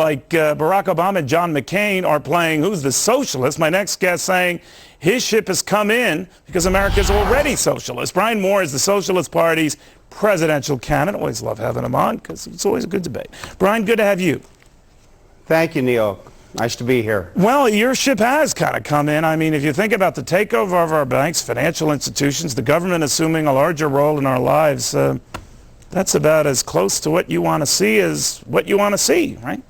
like Barack Obama and John McCain are playing who's the socialist. My next guest saying his ship has come in because America is already socialist. Brian Moore is the Socialist Party's presidential candidate. Always love having him on because it's always a good debate. Brian, good to have you. Thank you, Neil. Nice to be here. Well, your ship has kind of come in. I mean, if you think about the takeover of our banks, financial institutions, the government assuming a larger role in our lives, that's about as close to what you want to see as what you want to see, right?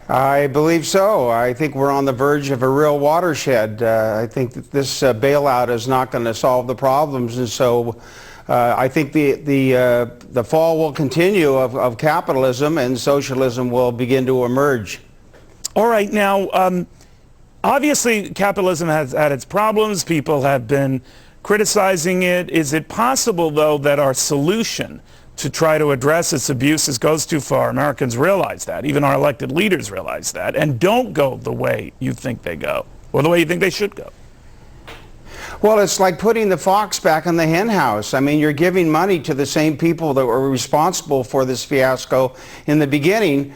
I believe so. I think we're on the verge of a real watershed. I think that this bailout is not going to solve the problems, and so I think the fall will continue of capitalism, and socialism will begin to emerge. All right, now, obviously capitalism has had its problems. People have been criticizing it. Is it possible, though, that our solution to try to address its abuses goes too far? Americans realize that. Even our elected leaders realize that and don't go the way you think they go or the way you think they should go. Well, it's like putting the fox back in the hen house. I mean, you're giving money to the same people that were responsible for this fiasco in the beginning.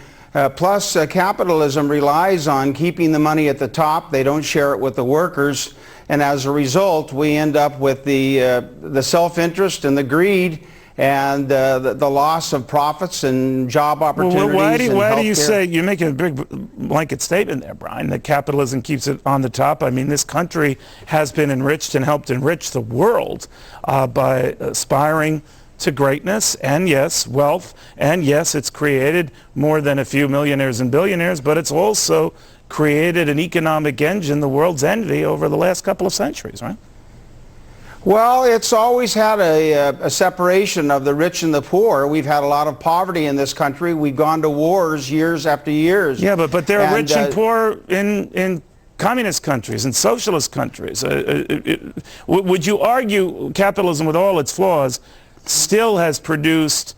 Plus, capitalism relies on keeping the money at the top. They don't share it with the workers. And as a result, we end up with the self-interest and the greed and the loss of profits and job opportunities. Well, why do you say, you're making a big blanket statement there, Brian, that capitalism keeps it on the top? I mean, this country has been enriched and helped enrich the world by aspiring to greatness and, yes, wealth, and, yes, it's created more than a few millionaires and billionaires, but it's also created an economic engine, the world's envy, over the last couple of centuries, right? Well, it's always had a separation of the rich and the poor. We've had a lot of poverty in this country. We've gone to wars years after years. Yeah, but there are rich and poor in communist countries and socialist countries. Would you argue capitalism, with all its flaws, still has produced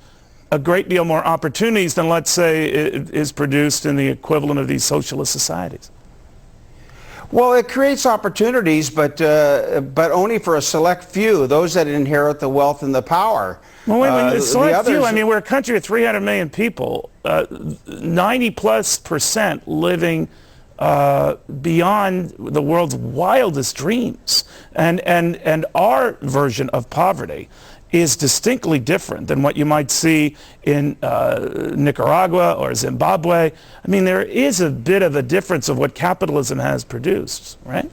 a great deal more opportunities than, let's say, it is produced in the equivalent of these socialist societies? Well, it creates opportunities, but only for a select few, those that inherit the wealth and the power. Well, wait a minute, select few, I mean, we're a country of 300 million people, 90+% living beyond the world's wildest dreams. And our version of poverty is distinctly different than what you might see in Nicaragua or Zimbabwe. I mean, there is a bit of a difference of what capitalism has produced, right?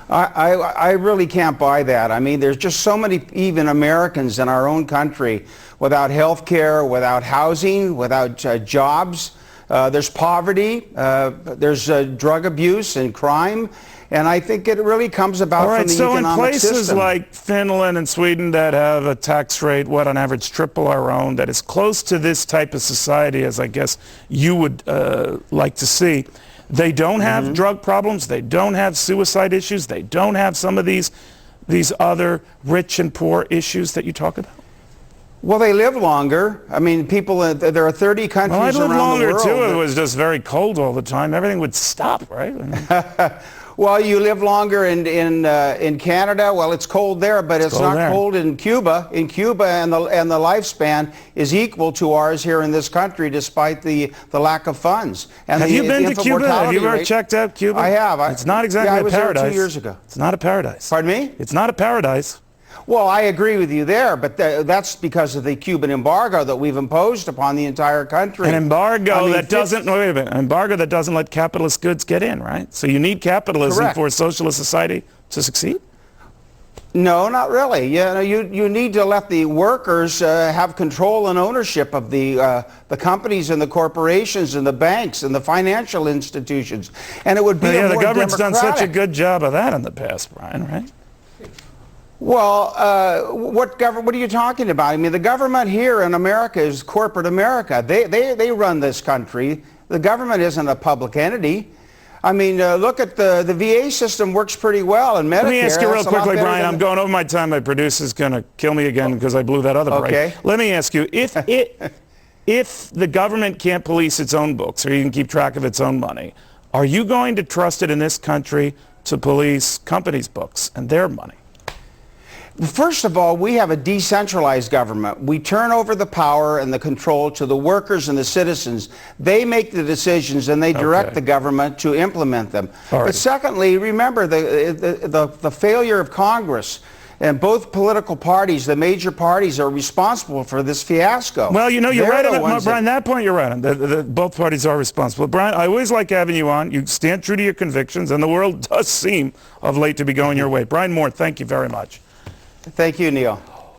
I really can't buy that. I mean, there's just so many even Americans in our own country without health care, without housing, without jobs. There's poverty, there's drug abuse and crime. And I think it really comes about from the economic system. So in places like Finland and Sweden that have a tax rate, what, on average triple our own, that is close to this type of society as I guess you would like to see, they don't have drug problems, they don't have suicide issues, they don't have some of these other rich and poor issues that you talk about? Well, they live longer. I mean, people, there are 30 countries around the world. Well, I'd live longer too. It was just very cold all the time. Everything would stop, right? I mean, well, you live longer in Canada. Well, it's cold there, but it's not cold in Cuba. In Cuba, and the lifespan is equal to ours here in this country, despite the lack of funds. And have you been to Cuba? Have you ever checked out Cuba? I have. It's not exactly a paradise. I was there 2 years ago. It's not a paradise. Pardon me? It's not a paradise. Well, I agree with you there, but that's because of the Cuban embargo that we've imposed upon the entire country. An embargo that doesn't, wait a minute, an embargo that doesn't let capitalist goods get in, right? So you need capitalism for a socialist society to succeed? No, not really. You need to let the workers have control and ownership of the companies and the corporations and the banks and the financial institutions. And it would be the government's done such a good job of that in the past, Brian, right? Well, what are you talking about? I mean, the government here in America is corporate America. They run this country. The government isn't a public entity. I mean, look at the VA system works pretty well, and Medicare. Let me ask you real quickly, Brian. I'm going over my time. My producer's going to kill me again because I blew that other break. Okay. Let me ask you, if the government can't police its own books or even keep track of its own money, are you going to trust it in this country to police companies' books and their money? First of all, we have a decentralized government. We turn over the power and the control to the workers and the citizens. They make the decisions and they direct the government to implement them. But secondly, remember the failure of Congress. And both political parties, the major parties, are responsible for this fiasco. Well, you know, you're right on Brian, that point you're right on. Both parties are responsible. Brian, I always like having you on. You stand true to your convictions, and the world does seem of late to be going your way. Brian Moore, thank you very much. Thank you, Neil.